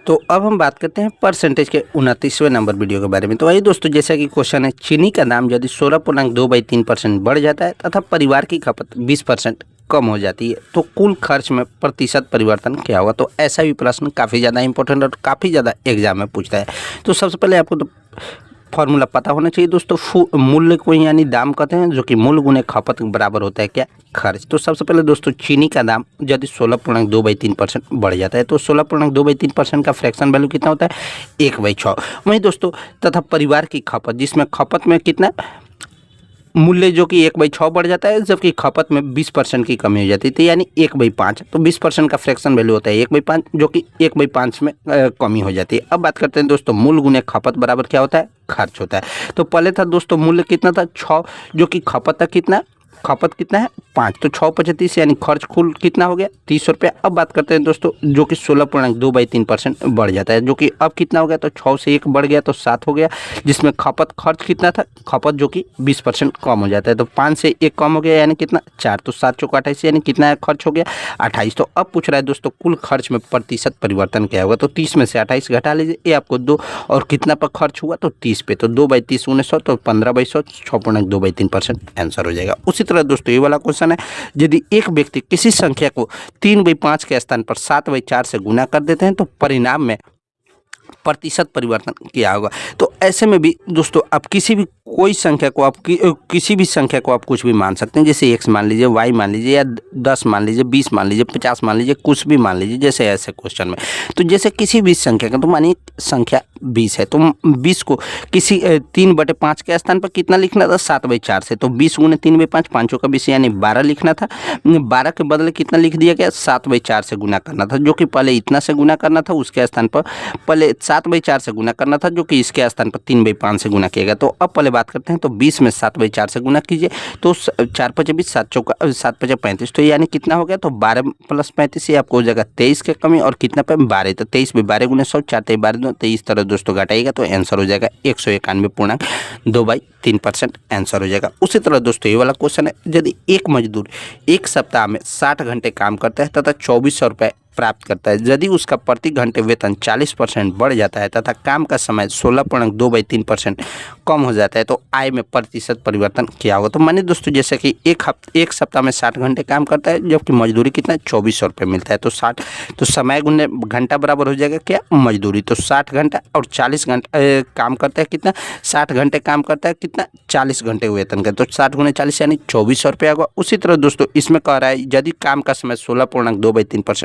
तो अब हम बात करते हैं परसेंटेज के 29वें नंबर वीडियो के बारे में। तो वही दोस्तों, जैसा कि क्वेश्चन है, चीनी का दाम यदि 16.2/3% बढ़ जाता है तथा परिवार की खपत 20% कम हो जाती है तो कुल खर्च में प्रतिशत परिवर्तन क्या होगा। तो ऐसा भी प्रश्न काफ़ी ज़्यादा इंपॉर्टेंट और काफ़ी ज़्यादा एग्जाम में पूछता है। तो सबसे पहले आपको तो फॉर्मूला पता होना चाहिए दोस्तों। मूल्य को यानी दाम कहते हैं, जो कि मूल्य गुने खपत के बराबर होता है क्या, खर्च। तो सबसे पहले दोस्तों, चीनी का दाम यदि 16.2/3% बढ़ जाता है तो 16.2/3% का फ्रैक्शन वैल्यू कितना होता है, 1/6। वहीं दोस्तों, तथा परिवार की खपत, जिसमें खपत में कितना मूल्य जो कि 1/6 बढ़ जाता है, जबकि खपत में 20% की कमी हो जाती है, तो यानी 1/5। तो 20% का फ्रैक्शन वैल्यू होता है 1/5, जो कि 1/5 में कमी हो जाती है। अब बात करते हैं दोस्तों, मूल्य गुने खपत बराबर क्या होता है, खर्च होता है। तो पहले था दोस्तों मूल्य कितना था, 6, जो कि खपत था कितना, खपत कितना है 5, तो 6×5 यानी खर्च कुल कितना हो गया, 30 रुपये। अब बात करते हैं दोस्तों, जो कि 16.2/3% बढ़ जाता है, जो कि अब कितना हो गया, तो 6 से 1 बढ़ गया तो 7 हो गया, जिसमें खपत खर्च कितना था, खपत जो कि 20% कम हो जाता है। तो 5 से 1 कम हो गया यानी कितना, 4, तो 7×4 = 28 यानी कितना खर्च हो गया, 28। तो अब पूछ रहा है दोस्तों, कुल खर्च में प्रतिशत परिवर्तन क्या होगा। तो 30 में से 28 घटा लीजिए, ये आपको 2, और कितना पर खर्च हुआ, तो 30 पे, तो 2/30 1900, तो 15/100 6.2/3% आंसर हो जाएगा। उसी तरह दोस्तों, ये वाला क्वेश्चन है, यदि एक व्यक्ति किसी संख्या को 3/5 के स्थान पर 7/4 से गुना कर देते हैं तो परिणाम में प्रतिशत परिवर्तन क्या होगा। तो ऐसे में भी दोस्तों, आप किसी भी कोई संख्या को आप किसी भी संख्या को आप कुछ भी मान सकते हैं, जैसे x मान लीजिए, y मान लीजिए, या 10 मान लीजिए, 20 मान लीजिए, 50 मान लीजिए, कुछ भी मान लीजिए, जैसे ऐसे क्वेश्चन में। तो जैसे किसी भी संख्या का, तो मानिए संख्या 20 है, तो 20 को किसी 3/5 के स्थान पर कितना लिखना था, 7/4 से, तो 20 × 3/5 5 का 20 यानी 12 लिखना था। 12 के बदले कितना लिख दिया गया, 7/4 से गुना करना था, जो कि पहले इतना से गुना करना था, उसके स्थान पर पहले 7/4 से गुना करना था, जो कि इसके स्थान पर 3/5 से गुना किया गया। तो अब पहले बात करते हैं, तो 20 में 7/4 से गुना कीजिए, तो 4×5 = 20, 7×5 = 35, तो यानी कितना हो गया, तो 12 + 35 ये आपको हो जाएगा 23 की कमी, और कितना पे 12, तो 23 में 12 × 100 4 × 12 तो इस तरह दोस्तों घटाइएगा, तो आंसर हो जाएगा 191.2/3% आंसर हो जाएगा। उसी तरह दोस्तों, ये वाला क्वेश्चन है, यदि एक मजदूर एक सप्ताह में 60 घंटे काम करता है तथा 2400 रुपये प्राप्त करता है, यदि उसका प्रति घंटे वेतन 40% बढ़ जाता है तथा काम का समय 16.2/3% कम हो जाता है तो आय में प्रतिशत परिवर्तन क्या होगा। तो मानिए दोस्तों, जैसे कि एक सप्ताह में 60 घंटे काम करता है, जबकि मजदूरी कितना 2400 रुपये मिलता है, तो 60, तो समय गुने घंटा बराबर हो जाएगा क्या, मजदूरी। तो 60 घंटा और 40 घंटा काम करता है कितना, 60 घंटे काम करता है कितना, 40 घंटे वेतन का, तो 60 × 40 यानी 2400 रुपये होगा। उसी तरह दोस्तों, इसमें कह रहा है, यदि काम का समय 16.2/3%